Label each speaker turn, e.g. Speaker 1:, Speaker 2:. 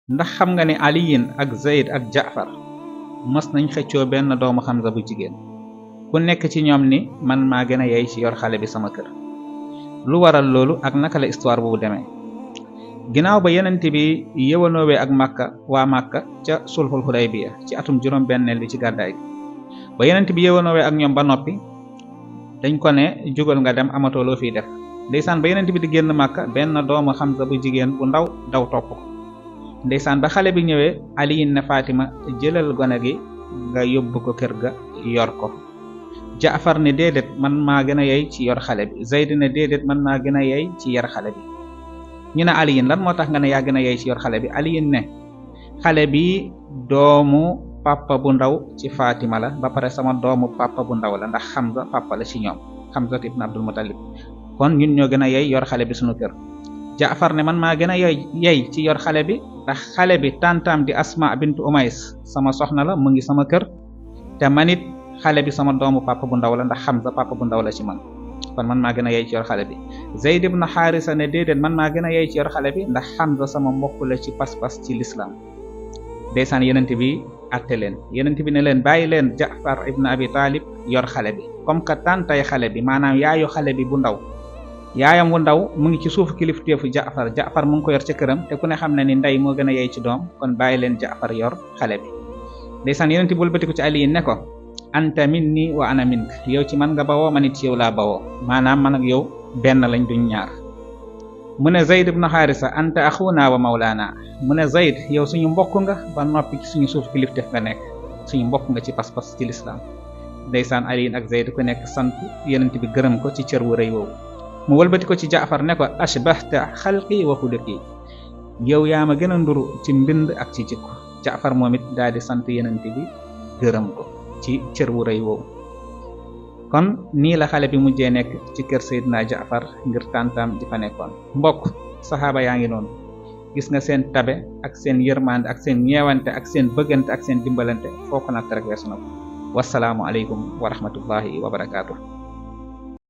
Speaker 1: ndax xam nga ne aliyin ak zayd ak jaafar mos nañ xëccoo benn doomu Hamza bu jigéen ku nekk ci ñoom ni man maa gën a yey ci yor xale bi sama kër. lu waral loolu ak naka la histoire boobu demee? ginnaaw ba yenent bi yëwanoowee ak waa Màkka ca sulhul Hudaybiya ci atum juróom-benneel bi ci gàddaay gi ba yenent bi yëwanoowee ak ñoom ba noppi dañ ko ne jógal nga dem amatoo loo fiy def. ndeysaan ba yenent bi di génn Màkka benn doomu Hamza bu jigéen bu ndaw daw topp ko. ndeysaan ba xale bi ñëwee aliyin ne Fatima jëlal gone gi nga yóbbu ko kër ga yor ko. Jaafar ne déedéet man maa gën a yey ci yor xale bi. Zayd ne déedéet man maa gën a yey ci yar xale bi. ñu ne aliyin lan moo tax nga ne yaa gën a yey ci yor xale bi? aliyin ne xale bi doomu papa bu ndaw ci Fatima la ba pare sama doomu papa bu ndaw la ndax Hamza papa la ci ñoom, Hamza ibn Abdul Muttalib. kon ñun ñoo gën a yey yor xale bi sunu kër. Jaafar ne man maa gën a yey ci yor xale bi ndax xale bi tantam di Asma bintu Umays sama soxna la mu ngi sama kër te manit xale bi sama doomu papa bu ndaw la ndax Hamza papa bu ndaw la ci man, kon man maa gën a yey ci yor xale bi. Zayd ibn Haarisa ne déedéet man maa gën a yey ci yor xale bi ndax Hamza sama mbokk la ci pas-pas ci l'islam. ndeysaan yenent bi atte leen, yenent bi ne leen bàyyi leen Jaafar ibn Abi Talib yor xale bi comme que tantay xale bi maanaam yaayu xale bi bu ndaw yaayam wu ndaw mu ngi ci suufu kilifteefu Jaafar mu ngi ko yor ca këram te ku ne xam na ni ndey moo gën a yey ci doom, kon bàyyi leen Jaafar yor xale bi. ndeysaan yenent bi wëlbatiku ci Ali ne ko anta minni wa ana mink, yow ci man nga bawoo man it ci yow laa bawoo, maanaam man ak yow benn lañ duñ ñaar. mu ne Zayd ibn Haarisa anta axuna wa mawlaana, mu ne Zayd yow suñu mbokk nga ba noppi ci suñu suuf kilifteef nga nekk, suñu mbokk nga ci pas-pas ci lislaam. ndeysaan Ali ak Zayd ku nekk sant yenent bi gërëm ko ci cër wu rëy woowu. mu wëlbati ko ci Jaafar ne ko ashbahta xalqi wa xuluqi, yow yaa ma gën a nduru ci mbind ak ci jikko. Jaafar moom it daal di sant yenent bi gërëm ko ci cër wu rëy woowu. kon nii la xale bi mujjee nekk ci kër Seydina Jaafar ngir tàntam di fa nekkoon. mbokk saxaaba yaa ngi noonu, gis nga seen tabe ak seen yërmande ak seen ñeewante ak seen bëggante ak seen dimbalante foo ko natt rek weesu na ko. wasalaamu aleykum wa rahmatullahi wa barakaatu.